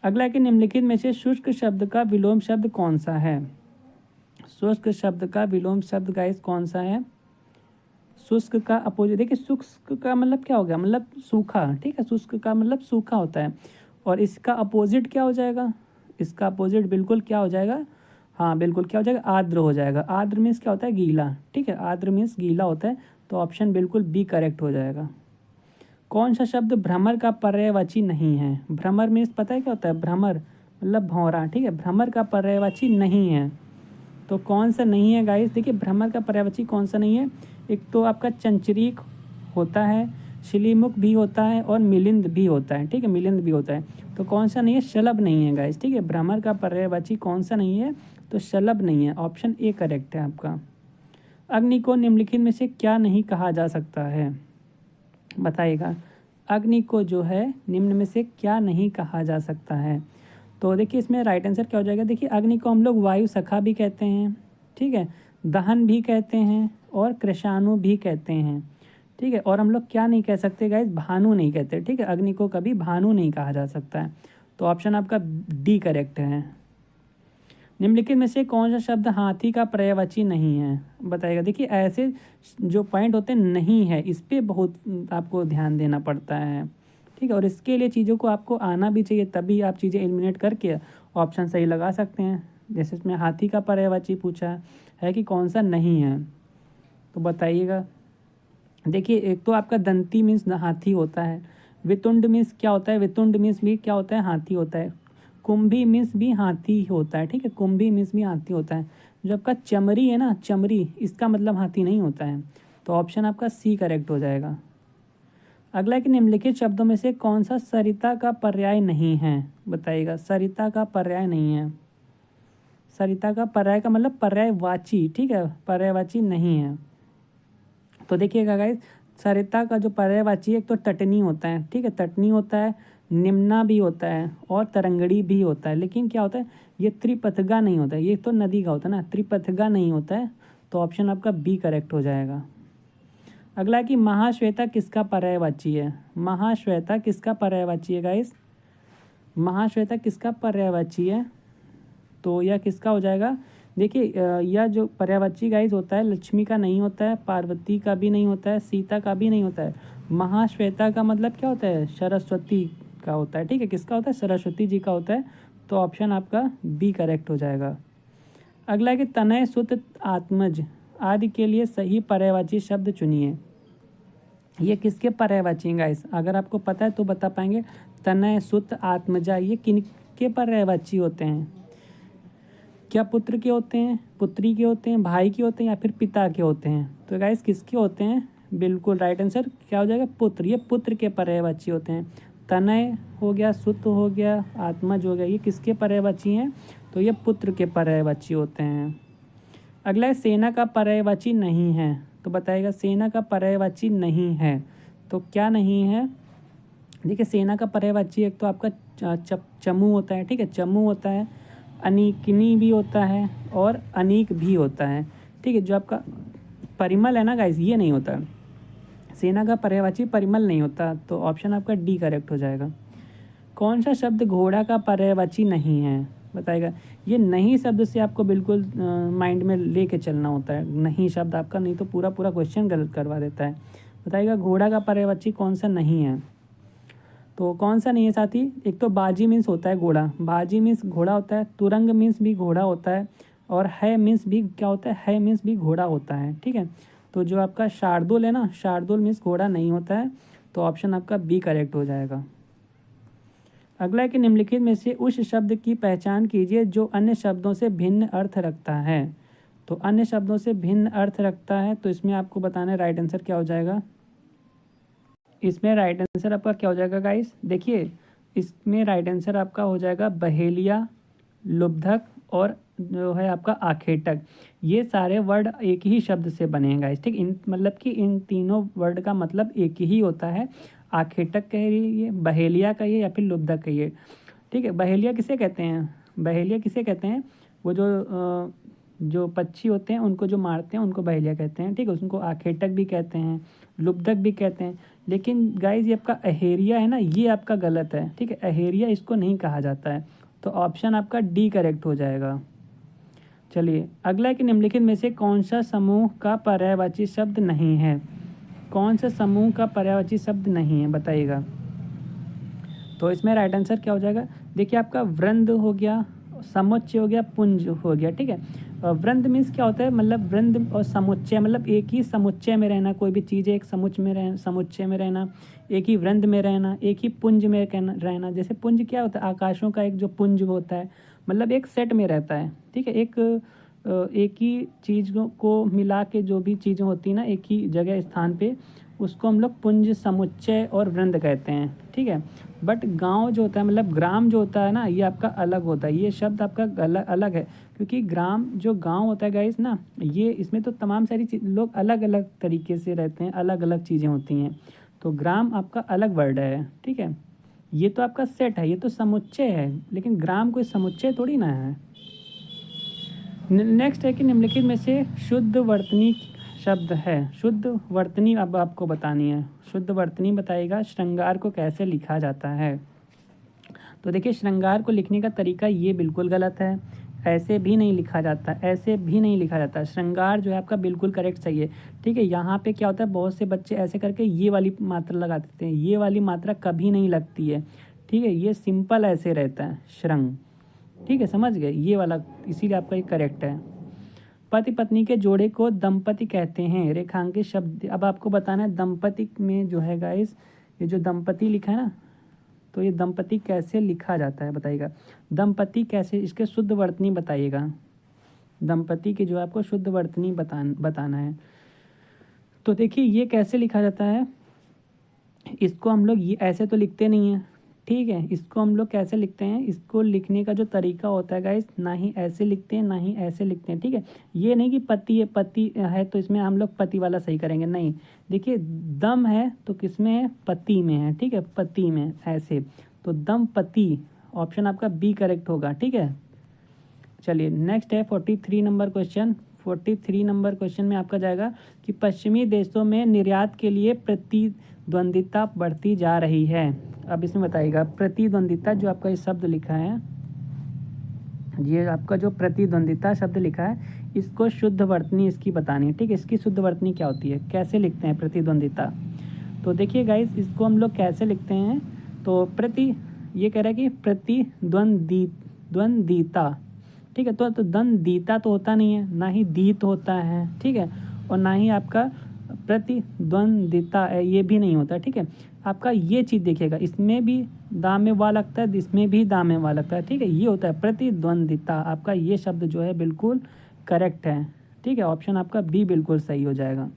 अगला है कि निम्नलिखित में से शुष्क शब्द का विलोम शब्द कौन सा है, शुष्क शब्द का विलोम शब्द गाइस कौन सा है, शुष्क का अपोजिट, देखिए शुष्क का मतलब क्या हो गया, मतलब सूखा। ठीक है, शुष्क का मतलब सूखा होता है, और इसका अपोजिट क्या हो जाएगा, इसका अपोजिट बिल्कुल क्या हो जाएगा, हाँ बिल्कुल क्या हो जाएगा, आर्द्र हो जाएगा। आर्द्र मीन्स क्या होता है, गीला, ठीक है, आर्द्र मीन्स गीला होता है। तो ऑप्शन बिल्कुल बी करेक्ट हो जाएगा। कौन सा शब्द भ्रमर का पर्यायवाची नहीं है? भ्रमर मीन्स पता है क्या होता है, भ्रमर मतलब भौरा, ठीक है, भ्रमर का पर्यायवाची नहीं है। तो कौन सा नहीं है गाइस, देखिए भ्रमर का पर्यायवाची कौन सा नहीं है। एक तो आपका चंचरीक होता है, शिलीमुख भी होता है और मिलिंद भी होता है, ठीक है, मिलिंद भी होता है। तो कौन सा नहीं है, शलभ नहीं है गाइस, ठीक है। भ्रमर का पर्यायवाची कौन सा नहीं है, तो शलभ नहीं है। ऑप्शन ए करेक्ट है आपका। अग्नि को निम्नलिखित में से क्या नहीं कहा जा सकता है, बताइएगा। अग्नि को जो है निम्न में से क्या नहीं कहा जा सकता है? तो देखिए इसमें राइट आंसर क्या हो जाएगा। देखिए अग्नि को हम लोग वायु सखा भी कहते हैं, ठीक है, दहन भी कहते हैं और कृशाणु भी कहते हैं, ठीक है। और हम लोग क्या नहीं कह सकते गाइस, भानु नहीं कहते, ठीक है। अग्नि को कभी भानु नहीं कहा जा सकता है। तो ऑप्शन आपका डी करेक्ट है। निम्नलिखित में से कौन सा शब्द हाथी का पर्यायवाची नहीं है, बताइएगा। देखिए ऐसे जो पॉइंट होते हैं नहीं है, इस पर बहुत आपको ध्यान देना पड़ता है, ठीक है। और इसके लिए चीज़ों को आपको आना भी चाहिए, तभी आप चीज़ें एलिमिनेट करके ऑप्शन सही लगा सकते हैं। जैसे इसमें हाथी का पर्यायवाची पूछा है कि कौन सा नहीं है, तो बताइएगा। देखिए एक तो आपका दंती मीन्स हाथी होता है, वितुंड मीन्स क्या होता है, वितुंड मीन्स भी क्या होता है, हाथी होता है। कुंभी मीन्स भी हाथी होता है, ठीक है, कुंभी मीन्स भी हाथी होता है। जो आपका चमरी है ना, चमरी, इसका मतलब हाथी नहीं होता है। तो ऑप्शन आपका सी करेक्ट हो जाएगा। अगला है कि निम्नलिखित शब्दों में से कौन सा सरिता का पर्याय नहीं है, बताइएगा। सरिता का पर्याय नहीं है। सरिता का पर्याय का मतलब पर्यायवाची, ठीक है, पर्यायवाची नहीं है। तो देखिएगा गाइस, सरिता का जो पर्यायवाची है, एक तो तटनी होता है, ठीक है, तटनी होता है, निम्ना भी होता है और तरंगड़ी भी होता है। लेकिन क्या होता है, ये त्रिपथगा नहीं होता है, ये तो नदी का होता है ना, त्रिपथगा नहीं होता है। तो ऑप्शन आपका बी करेक्ट हो जाएगा। अगला है कि महाश्वेता किसका पर्यायवाची है? महाश्वेता किसका पर्यायवाची है गाइस? महाश्वेता किसका पर्यायवाची है? तो यह किसका हो जाएगा? देखिए यह जो पर्यायवाची गाइस होता है, लक्ष्मी का नहीं होता है, पार्वती का भी नहीं होता है, सीता का भी नहीं होता है। महाश्वेता का मतलब क्या होता है, सरस्वती का होता है, ठीक है। किसका होता है, सरस्वती जी का होता है। तो ऑप्शन आपका बी करेक्ट हो जाएगा। अगला है कि तनय सुत आत्मज आदि के लिए सही पर्यायवाची शब्द चुनिए। ये किसके पर्यायवाची हैं गाइस, अगर आपको पता है तो बता पाएंगे। तनय सुत आत्मजा ये किनके पर्यायवाची होते हैं? क्या पुत्र के होते हैं, पुत्री के होते हैं, भाई के होते हैं, या फिर पिता के होते हैं? तो गाइस किसके होते हैं, बिल्कुल राइट आंसर क्या हो जाएगा, पुत्र। ये पुत्र के पर्यायवाची होते हैं। तनय हो गया, सुत हो गया, आत्मज हो गया, ये किसके पर्यायवाची हैं? तो ये पुत्र के पर्यायवाची होते हैं। अगला है सेना का पर्यायवाची नहीं है, तो बताइएगा। सेना का पर्यायवाची नहीं है तो क्या नहीं है? देखिए सेना का पर्यायवाची एक तो आपका चमू होता है, ठीक है, चमू होता है, अनीकिनी भी होता है और अनीक भी होता है, ठीक है। जो आपका परिमल है ना गाइस, ये नहीं होता। सेना का पर्यायवाची परिमल नहीं होता। तो ऑप्शन आपका डी करेक्ट हो जाएगा। कौन सा शब्द घोड़ा का पर्यायवाची नहीं है, बताएगा। ये नहीं शब्द से आपको बिल्कुल माइंड में लेके चलना होता है, नहीं शब्द आपका, नहीं तो पूरा पूरा क्वेश्चन गलत करवा देता है। बताइएगा घोड़ा का पर्यायवाची कौन सा नहीं है? तो कौन सा नहीं है साथी? एक तो बाजी मीन्स होता है घोड़ा, बाजी मीन्स घोड़ा होता है, तुरंग मीन्स भी घोड़ा होता है, और है मीन्स भी क्या होता है मीन्स भी घोड़ा होता है, ठीक है। तो जो आपका शार्दुल है ना, शार्दुल मीन्स घोड़ा नहीं होता है। तो ऑप्शन आपका बी करेक्ट हो जाएगा। अगला है कि निम्नलिखित में से उस शब्द की पहचान कीजिए जो अन्य शब्दों से भिन्न अर्थ रखता है। तो अन्य शब्दों से भिन्न अर्थ रखता है, तो इसमें आपको बताना है राइट आंसर क्या हो जाएगा। इसमें राइट आंसर आपका क्या हो जाएगा गाइस, देखिए इसमें राइट आंसर आपका हो जाएगा बहेलिया, लुब्धक और जो है आपका आखेटक। ये सारे वर्ड एक ही शब्द से बने हैं गाइस, ठीक। इन मतलब कि इन तीनों वर्ड का मतलब एक ही होता है। आखेटक कहिए, बहेलिया कहिए, या फिर लुब्धक कहिए, ठीक है। बहेलिया किसे कहते हैं, बहेलिया किसे कहते हैं? वो जो पक्षी होते हैं उनको जो मारते हैं उनको बहेलिया कहते हैं, ठीक है। उनको आखेटक भी कहते हैं, लुब्धक भी कहते हैं। लेकिन गाइस ये आपका अहेरिया है ना, ये आपका गलत है, ठीक है। अहेरिया इसको नहीं कहा जाता है। तो ऑप्शन आपका डी करेक्ट हो जाएगा। चलिए अगला है कि निम्नलिखित में से कौन सा समूह का पर्यायवाची शब्द नहीं है? कौन सा समूह का पर्यायवाची शब्द नहीं है, बताइएगा। तो इसमें राइट आंसर क्या हो जाएगा? देखिए आपका वृंद हो गया, समुच्चय हो गया, पुंज हो गया, ठीक है। वृंद मीन्स क्या होता है, मतलब वृंद और समुच्चय मतलब एक ही समुच्चय में रहना, कोई भी चीज़ एक समुच्चय में रहना, एक ही वृंद में रहना, एक ही पुंज में रहना। जैसे पुंज क्या होता है, आकाशों का एक जो पुंज होता है, मतलब एक सेट में रहता है, ठीक है। एक ही चीज़ को मिला के जो भी चीज़ें होती हैं ना एक ही जगह स्थान पे, उसको हम लोग पुंज, समुच्चय और वृंद कहते हैं, ठीक है। बट गांव जो होता है, मतलब ग्राम जो होता है ना, ये आपका अलग होता है, ये शब्द आपका अलग है, क्योंकि ग्राम जो गांव होता है गाइस ना, ये इसमें तो तमाम सारी लोग अलग अलग तरीके से रहते हैं, अलग अलग चीज़ें होती हैं, तो ग्राम आपका अलग वर्ड है, ठीक है। ये तो आपका सेट है, ये तो समुच्चय है, लेकिन ग्राम कोई समुच्चय थोड़ी ना है। नेक्स्ट है कि निम्नलिखित में से शुद्ध वर्तनी शब्द है। शुद्ध वर्तनी अब आपको बतानी है। शुद्ध वर्तनी बताइएगा श्रृंगार को कैसे लिखा जाता है। तो देखिए श्रृंगार को लिखने का तरीका ये बिल्कुल गलत है, ऐसे भी नहीं लिखा जाता, ऐसे भी नहीं लिखा जाता। श्रृंगार जो है आपका बिल्कुल करेक्ट सही है, ठीक है। यहाँ पे क्या होता है, बहुत से बच्चे ऐसे करके ये वाली मात्रा लगा देते हैं, ये वाली मात्रा कभी नहीं लगती है, ठीक है। ये सिंपल ऐसे रहता है श्रृंग, ठीक है, समझ गए ये वाला, इसीलिए आपका ये करेक्ट है। पति पत्नी के जोड़े को दंपति कहते हैं। रेखांकित शब्द अब आपको बताना है दंपति में जो है गाइस, ये जो दंपति लिखा है ना, तो ये दंपति कैसे लिखा जाता है बताइएगा। दंपति कैसे, इसके शुद्ध वर्तनी बताइएगा। दंपति के जो आपको शुद्ध वर्तनी बताना है। तो देखिए ये कैसे लिखा जाता है, इसको हम लोग ये ऐसे तो लिखते नहीं हैं, ठीक है। इसको हम लोग कैसे लिखते हैं, इसको लिखने का जो तरीका होता है गाइस, ना ही ऐसे लिखते हैं ना ही ऐसे लिखते हैं, ठीक है। ये नहीं कि पति है तो इसमें हम लोग पति वाला सही करेंगे, नहीं। देखिए दम है तो किस में है, पति में है, ठीक है, पति में ऐसे, तो दंपति ऑप्शन आपका बी करेक्ट होगा, ठीक है। चलिए नेक्स्ट है 43 नंबर क्वेश्चन। 43 नंबर क्वेश्चन में आपका जाएगा कि पश्चिमी देशों में निर्यात के लिए प्रतिद्वंदिता बढ़ती जा रही है। अब इसमें बताइएगा प्रतिद्वंदिता, जो आपका ये शब्द लिखा है, ये आपका जो प्रतिद्वंदिता शब्द लिखा है, इसको शुद्ध वर्तनी इसकी बतानी है, ठीक है। इसकी शुद्ध वर्तनी क्या होती है, कैसे लिखते हैं प्रतिद्वंदिता। तो देखिए गाइस इसको हम लोग कैसे लिखते हैं, तो ये कह रहा है कि द्वंदिता, ठीक है। तो द्वंदिता तो होता नहीं है, ना ही दीत होता है, ठीक है, और ना ही आपका प्रतिद्वंदिता है, ये भी नहीं होता, ठीक है। आपका ये चीज़ देखिएगा, इसमें भी दाम में वा लगता है, इसमें भी दाम में वा लगता है, ठीक है। ये होता है प्रतिद्वंदिता। आपका ये शब्द जो है बिल्कुल करेक्ट है, ठीक है। ऑप्शन आपका बी बिल्कुल सही हो जाएगा।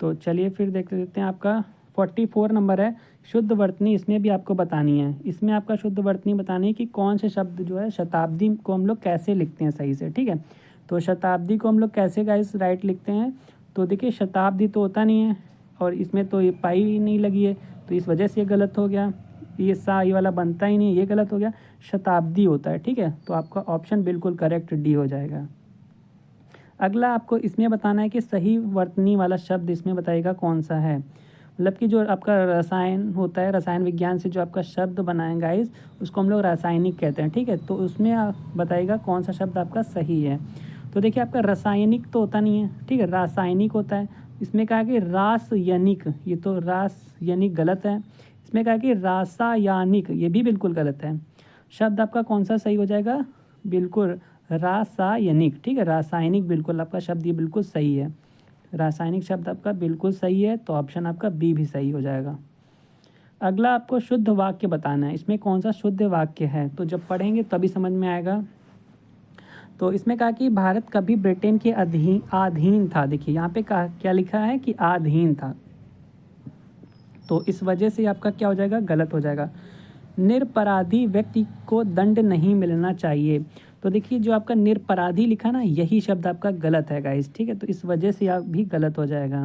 तो चलिए फिर देख लेते हैं, आपका 44 नंबर है शुद्ध वर्तनी। इसमें भी आपको बतानी है, इसमें आपका शुद्ध वर्तनी बतानी है कि कौन से शब्द जो है शताब्दी को हम लोग कैसे लिखते हैं सही से, ठीक है। तो शताब्दी को हम लोग कैसे गाइस राइट लिखते हैं, तो देखिए शताब्दी तो होता नहीं है, और इसमें तो ये पाई ही नहीं लगी है, तो इस वजह से ये गलत हो गया। ये वाला बनता ही नहीं, ये गलत हो गया, शताब्दी होता है, ठीक है। तो आपका ऑप्शन बिल्कुल करेक्ट डी हो जाएगा। अगला आपको इसमें बताना है कि सही वर्तनी वाला शब्द इसमें बताइएगा कौन सा है। मतलब कि जो आपका रसायन होता है, रसायन विज्ञान से जो आपका शब्द बनाए गाइस, उसको हम लोग रासायनिक कहते हैं, ठीक है। तो उसमें आप बताइएगा कौन सा शब्द आपका सही है। तो देखिए आपका रासायनिक तो होता नहीं है, ठीक है, रासायनिक होता है। इसमें कहा कि रासायनिक, ये तो रासायनिक गलत है। इसमें कहा कि रासायनिक, ये भी बिल्कुल गलत है। शब्द आपका कौन सा सही हो जाएगा, बिल्कुल रासायनिक, ठीक है। रासायनिक बिल्कुल आपका शब्द ये बिल्कुल सही है, रासायनिक शब्द आपका बिल्कुल सही है, तो ऑप्शन आपका बी भी सही हो जाएगा। अगला आपको शुद्ध वाक्य बताना है, इसमें कौन सा शुद्ध वाक्य है, तो जब पढ़ेंगे तभी समझ में आएगा। तो इसमें कहा कि भारत कभी ब्रिटेन के अधीन था। देखिए यहाँ पे कहा क्या लिखा है कि अधीन था, तो इस वजह से आपका क्या हो जाएगा, गलत हो जाएगा। निरपराधी व्यक्ति को दंड नहीं मिलना चाहिए। तो देखिए जो आपका निरपराधी लिखा ना, यही शब्द आपका गलत है गाइस, ठीक है। तो इस वजह से आप भी गलत हो जाएगा,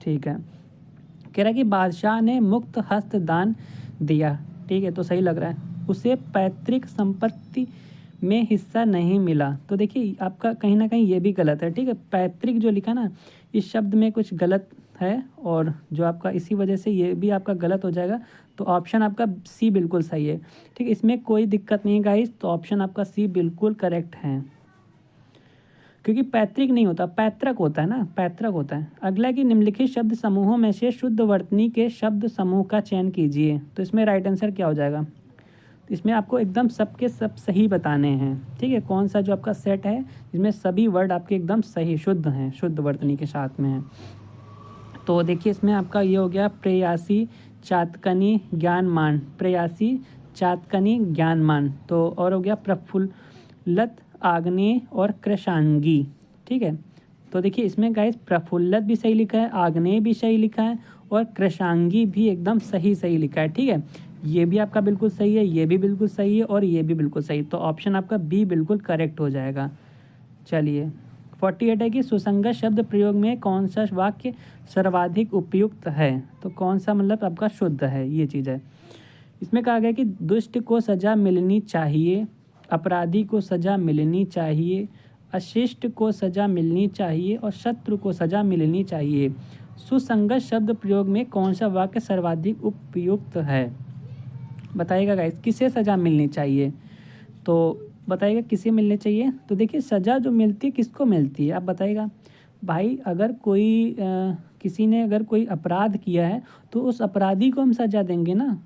ठीक है। कह रहा है कि बादशाह ने मुक्त हस्त दान दिया, ठीक है, तो सही लग रहा है। उसे पैतृक संपत्ति में हिस्सा नहीं मिला, तो देखिए आपका कहीं ना कहीं ये भी गलत है, ठीक है। पैतृक जो लिखा ना, इस शब्द में कुछ गलत है, और जो आपका इसी वजह से ये भी आपका गलत हो जाएगा। तो ऑप्शन आपका सी बिल्कुल सही है, ठीक है, इसमें कोई दिक्कत नहीं है गाइस। तो ऑप्शन आपका सी बिल्कुल करेक्ट है। क्योंकि पैतृक नहीं होता, पैतृक होता है ना, पैतृक होता है। अगला कि निम्नलिखित शब्द समूहों में से शुद्ध वर्तनी के शब्द समूह का चयन कीजिए। तो इसमें राइट आंसर क्या हो जाएगा? तो इसमें आपको एकदम सबके सब सही बताने हैं, ठीक है। कौन सा जो आपका सेट है जिसमें सभी वर्ड आपके एकदम सही शुद्ध हैं, शुद्ध वर्तनी के साथ में हैं। तो देखिए इसमें आपका ये हो गया प्रेयासी, चातकनी, ज्ञानमान, प्रेयासी, चातकनी, ज्ञानमान। तो और हो गया प्रफुल्लत, आग्नेय और कृशांगी, ठीक है। तो देखिए इसमें गाइस प्रफुल्लत भी सही लिखा है, आग्नेय भी सही लिखा है और कृशांगी भी एकदम सही सही लिखा है, ठीक है। ये भी आपका बिल्कुल सही है, ये भी बिल्कुल सही है और ये भी बिल्कुल सही। तो ऑप्शन आपका बी बिल्कुल करेक्ट हो जाएगा। चलिए 48 है कि सुसंगत शब्द प्रयोग में कौन सा वाक्य सर्वाधिक उपयुक्त है। तो कौन सा मतलब आपका शुद्ध है, ये चीज़ है। इसमें कहा गया कि दुष्ट को सज़ा मिलनी चाहिए, अपराधी को सज़ा मिलनी चाहिए, अशिष्ट को सज़ा मिलनी चाहिए और शत्रु को सज़ा मिलनी चाहिए। सुसंगत शब्द प्रयोग में कौन सा वाक्य सर्वाधिक उपयुक्त है? बताइएगा गाइस, किसे सज़ा मिलनी चाहिए? तो बताइएगा किसे मिलनी चाहिए। तो देखिए सज़ा जो मिलती है किसको मिलती है, आप बताइएगा। भाई अगर कोई किसी ने अगर कोई अपराध किया है तो उस अपराधी को हम सज़ा देंगे ना।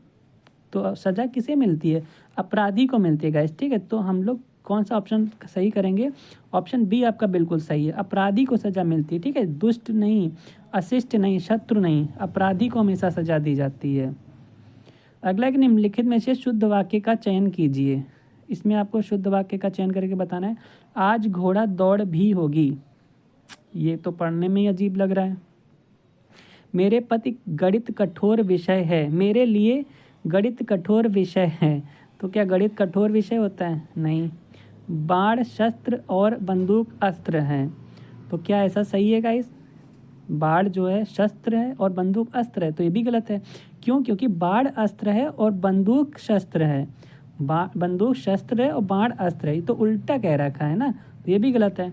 तो सज़ा किसे मिलती है? अपराधी को मिलती है गाइस, ठीक है। तो हम लोग कौन सा ऑप्शन सही करेंगे? ऑप्शन बी आपका बिल्कुल सही है, अपराधी को सज़ा मिलती है, ठीक है। दुष्ट नहीं, अशिष्ट नहीं, शत्रु नहीं, अपराधी को हमेशा सज़ा दी जाती है। अगला कि निम्नलिखित में से शुद्ध वाक्य का चयन कीजिए। इसमें आपको शुद्ध वाक्य का चयन करके बताना है। आज घोड़ा दौड़ भी होगी, ये तो पढ़ने में ही अजीब लग रहा है। मेरे पति गणित कठोर विषय है, मेरे लिए गणित कठोर विषय है। तो क्या गणित कठोर विषय होता है? नहीं। बाण शस्त्र और बंदूक अस्त्र हैं। तो क्या ऐसा सही है गाइस? बाण जो है शस्त्र है और बंदूक अस्त्र है, तो ये भी गलत है। क्यों? क्योंकि बाण अस्त्र है और बंदूक शस्त्र है। बंदूक शस्त्र है और बाण अस्त्र है, ये तो उल्टा कह रखा है ना, तो ये भी गलत है।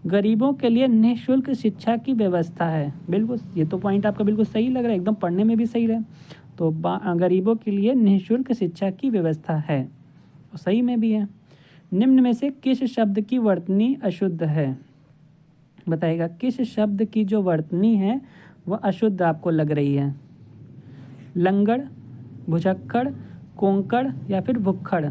गरीबों के लिए निःशुल्क शिक्षा की व्यवस्था है, बिल्कुल ये तो पॉइंट आपका बिल्कुल सही लग रहा है, एकदम पढ़ने में भी सही है। तो गरीबों के लिए निःशुल्क शिक्षा की व्यवस्था है, तो सही में भी है। निम्न में से किस शब्द की वर्तनी अशुद्ध है? बताइएगा किस शब्द की जो वर्तनी है वह अशुद्ध आपको लग रही है? लंगड़, भुजक्कड़, कोंकड़ या फिर भुक्खड़।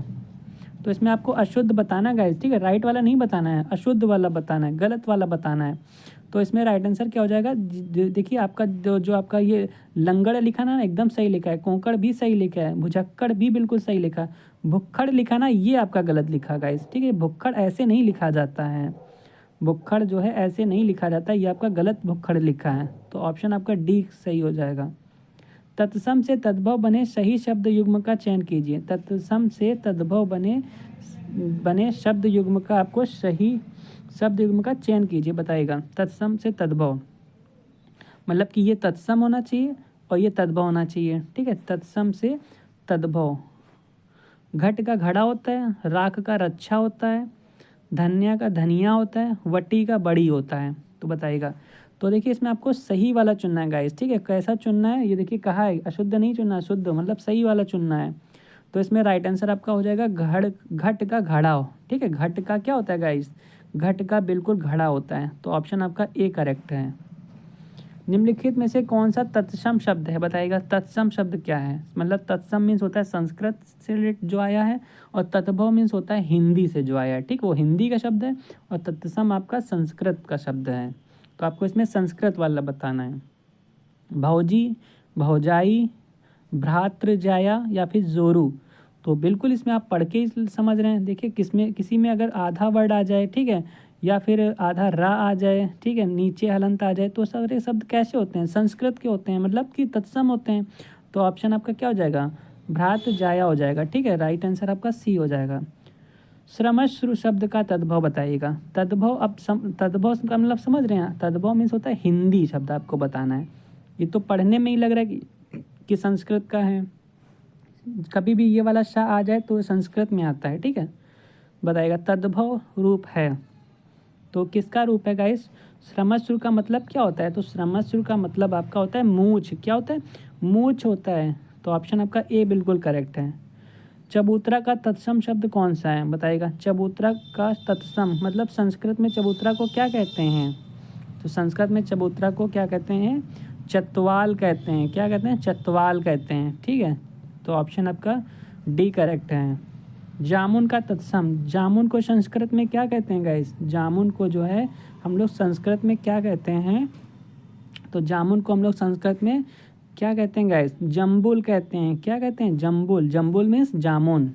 तो इसमें आपको अशुद्ध बताना गाइस, ठीक है। राइट वाला नहीं बताना है, अशुद्ध वाला बताना है, गलत वाला बताना है। तो इसमें राइट आंसर क्या हो जाएगा? देखिए आपका जो आपका ये लंगड़ लिखा ना एकदम सही लिखा है, कोंकड़ भी सही लिखा है, भुजक्कड़ भी बिल्कुल सही लिखा है, भुक्खड़ लिखा ना ये आपका गलत लिखा गाइस, ठीक है। भुक्खड़ ऐसे नहीं लिखा जाता है, भुक्खड़ जो है ऐसे नहीं लिखा जाता, ये आपका गलत भुक्खड़ लिखा है। तो ऑप्शन आपका डी सही हो जाएगा। तत्सम से तद्भव बने सही शब्द युग्म का चयन कीजिए। तत्सम से तद्भव बने शब्द युग्म का आपको सही शब्द युग्म का चयन कीजिए। बताइएगा तत्सम से तद्भव मतलब कि ये तत्सम होना चाहिए और ये तद्भव होना चाहिए, ठीक है। तत्सम से तद्भव, घट का घड़ा होता है, राख का रक्षा होता है, धन्या का धनिया होता है, वटी का बड़ी होता है। तो बताइएगा। तो देखिए इसमें आपको सही वाला चुनना है गाइस, ठीक है। कैसा चुनना है ये देखिए, कहा है अशुद्ध नहीं चुनना है, शुद्ध मतलब सही वाला चुनना है। तो इसमें राइट आंसर आपका हो जाएगा घट का घड़ा हो, ठीक है। घट का क्या होता है गाइस? घट का बिल्कुल घड़ा होता है। तो ऑप्शन आपका ए करेक्ट है। निम्नलिखित में से कौन सा तत्सम शब्द है? बताइएगा तत्सम शब्द क्या है? मतलब तत्सम मीन्स होता है संस्कृत से जो आया है और तत्भव मीन्स होता है हिंदी से जो आया है, ठीक। वो हिंदी का शब्द है और तत्सम आपका संस्कृत का शब्द है। तो आपको इसमें संस्कृत वाला बताना है। भौजी, भौजाई, भ्रातृजाया या फिर जोरू। तो बिल्कुल इसमें आप पढ़ के ही समझ रहे हैं। देखिए किसी में अगर आधा वर्ड आ जाए, ठीक है, या फिर आधा रा आ जाए, ठीक है, नीचे हलंत आ जाए, तो सारे शब्द कैसे होते हैं? संस्कृत के होते हैं, मतलब कि तत्सम होते हैं। तो ऑप्शन आपका क्या हो जाएगा? भ्रातृजाया हो जाएगा, ठीक है। राइट आंसर आपका सी हो जाएगा। श्रमश्रु शब्द का तद्भव बताइएगा। तद्भव अब तद्भव का मतलब समझ रहे हैं? तद्भव मीन्स होता है हिंदी शब्द, आपको बताना है। ये तो पढ़ने में ही लग रहा है कि संस्कृत का है। कभी भी ये वाला श आ जाए तो संस्कृत में आता है, ठीक है। बताइएगा तद्भव रूप है, तो किसका रूप है गाइस? श्रमश्रु का मतलब क्या होता है? तो श्रमश्रु का मतलब आपका होता है मूछ। क्या होता है? मूछ होता है। तो ऑप्शन आपका ए बिल्कुल करेक्ट है। चबूतरा का तत्सम शब्द कौन सा है बताइएगा। चबूतरा का तत्सम मतलब संस्कृत में चबूतरा को क्या कहते हैं? तो संस्कृत में चबूतरा को क्या कहते हैं? चतवाल कहते हैं। क्या कहते हैं? चतवाल कहते हैं। ठीक है, तो ऑप्शन आपका डी करेक्ट है। जामुन का तत्सम, जामुन को संस्कृत में क्या कहते हैं गाइस? जामुन को जो है हम लोग संस्कृत में क्या कहते हैं? तो जामुन को हम लोग संस्कृत में क्या कहते हैं गाइस? जम्बुल कहते हैं। क्या कहते हैं? जम्बुल। जम्बुल मीन्स जामुन।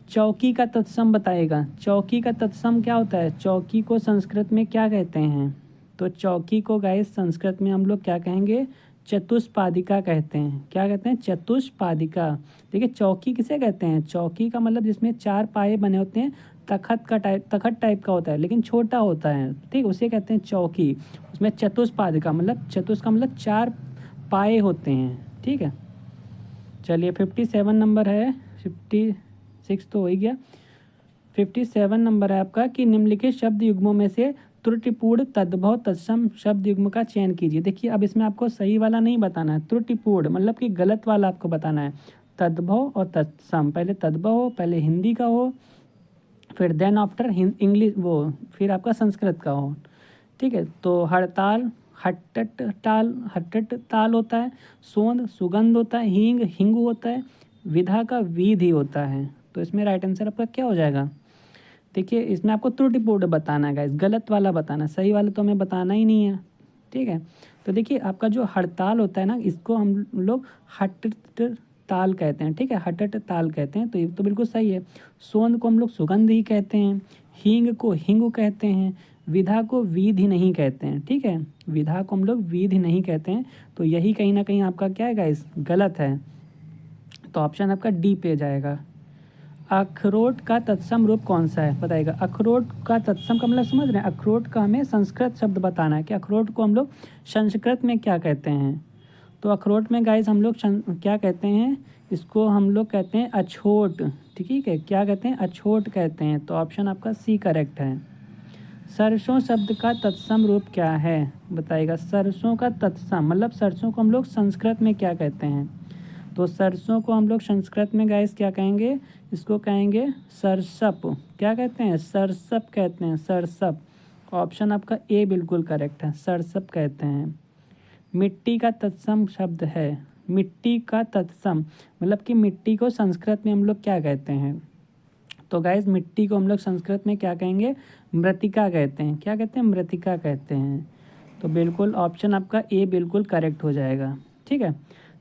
चौकी का तत्सम बताइएगा। चौकी का तत्सम क्या होता है? चौकी को संस्कृत में क्या कहते हैं? तो चौकी को गाइस संस्कृत में हम लोग क्या कहेंगे? चतुष्पादिका कहते हैं। क्या कहते हैं? चतुष्पादिका। देखिए चौकी किसे कहते हैं? चौकी का मतलब जिसमें 4 पाए बने होते हैं, तखत टाइप का होता है लेकिन छोटा होता है, ठीक, उसे कहते हैं चौकी। उसमें चतुष्पादिका मतलब चतुष का मतलब 4 पाए होते हैं। ठीक है, चलिए 57 नंबर है। 56 तो हो ही गया। 57 नंबर है आपका कि निम्नलिखित शब्द युग्मों में से त्रुटिपूर्ण तद्भव तत्सम शब्द युग्म का चयन कीजिए। देखिए अब इसमें आपको सही वाला नहीं बताना है, त्रुटिपूर्ण मतलब कि गलत वाला आपको बताना है। तद्भव और तत्सम, पहले तद्भव हो, पहले हिंदी का हो, फिर देन आफ्टर इंग्लिश वो, फिर आपका संस्कृत का हो। ठीक है, तो हड़ताल हट्टट ताल होता है, सोंद सुगंध होता है, हींग हिंगू होता है, विधा का विधि होता है। तो इसमें राइट आंसर आपका क्या हो जाएगा? देखिए इसमें आपको त्रुटिपूर्ण बताना है गाइस, गलत वाला बताना है, सही वाला तो हमें बताना ही नहीं है। ठीक है, तो देखिए आपका जो हड़ताल होता है ना, इसको हम लोग हट्ट ताल कहते हैं। ठीक है, हट्ट ताल कहते हैं, तो ये तो बिल्कुल सही है। सोंद को हम लोग सुगंध ही कहते हैं, हींग को हिंगू कहते हैं, विधा को विधि नहीं कहते हैं। ठीक है, विधा को हम लोग विधि नहीं कहते हैं, तो यही कहीं ना कहीं आपका क्या है गाइस? गलत है। तो ऑप्शन आपका डी पे जाएगा। अखरोट का तत्सम रूप कौन सा है बताइएगा। अखरोट का तत्सम का मतलब समझ रहे हैं? अखरोट का हमें संस्कृत शब्द बताना है कि अखरोट को हम लोग संस्कृत में क्या कहते हैं। तो अखरोट में गाइस हम लोग क्या कहते हैं? इसको हम लोग कहते हैं अछोट। ठीक है, क्या कहते हैं? अछोट कहते हैं। तो ऑप्शन आपका सी करेक्ट है। सरसों शब्द का तत्सम रूप क्या है बताइएगा। सरसों का तत्सम मतलब सरसों को हम लोग संस्कृत में क्या कहते हैं? तो सरसों को हम लोग संस्कृत में गाइस क्या कहेंगे? इसको कहेंगे सरसप। क्या कहते हैं? सरसप कहते हैं, सरसप। ऑप्शन आपका ए बिल्कुल करेक्ट है, सरसप कहते हैं। मिट्टी का तत्सम शब्द है। मिट्टी का तत्सम मतलब कि मिट्टी को संस्कृत में हम लोग क्या कहते हैं? तो गाइस मिट्टी को हम लोग संस्कृत में क्या कहेंगे? मृतिका कहते हैं। क्या कहते हैं? मृतिका कहते हैं। तो बिल्कुल ऑप्शन आपका ए बिल्कुल करेक्ट हो जाएगा। ठीक है,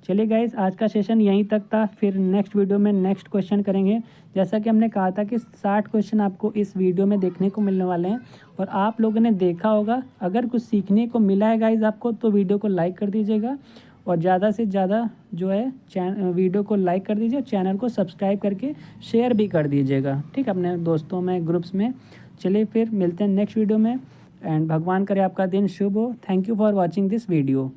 चलिए गाइस आज का सेशन यहीं तक था। फिर नेक्स्ट वीडियो में नेक्स्ट क्वेश्चन करेंगे। जैसा कि हमने कहा था कि 60 क्वेश्चन आपको इस वीडियो में देखने को मिलने वाले हैं, और आप लोगों ने देखा होगा। अगर कुछ सीखने को मिला है गाइस आपको, तो वीडियो को लाइक कर दीजिएगा, और ज़्यादा से ज़्यादा जो है वीडियो को लाइक कर दीजिए, और चैनल को सब्सक्राइब करके शेयर भी कर दीजिएगा। ठीक है, अपने दोस्तों में, ग्रुप्स में। चलिए फिर मिलते हैं नेक्स्ट वीडियो में, एंड भगवान करे आपका दिन शुभ हो। Thank you for watching this video.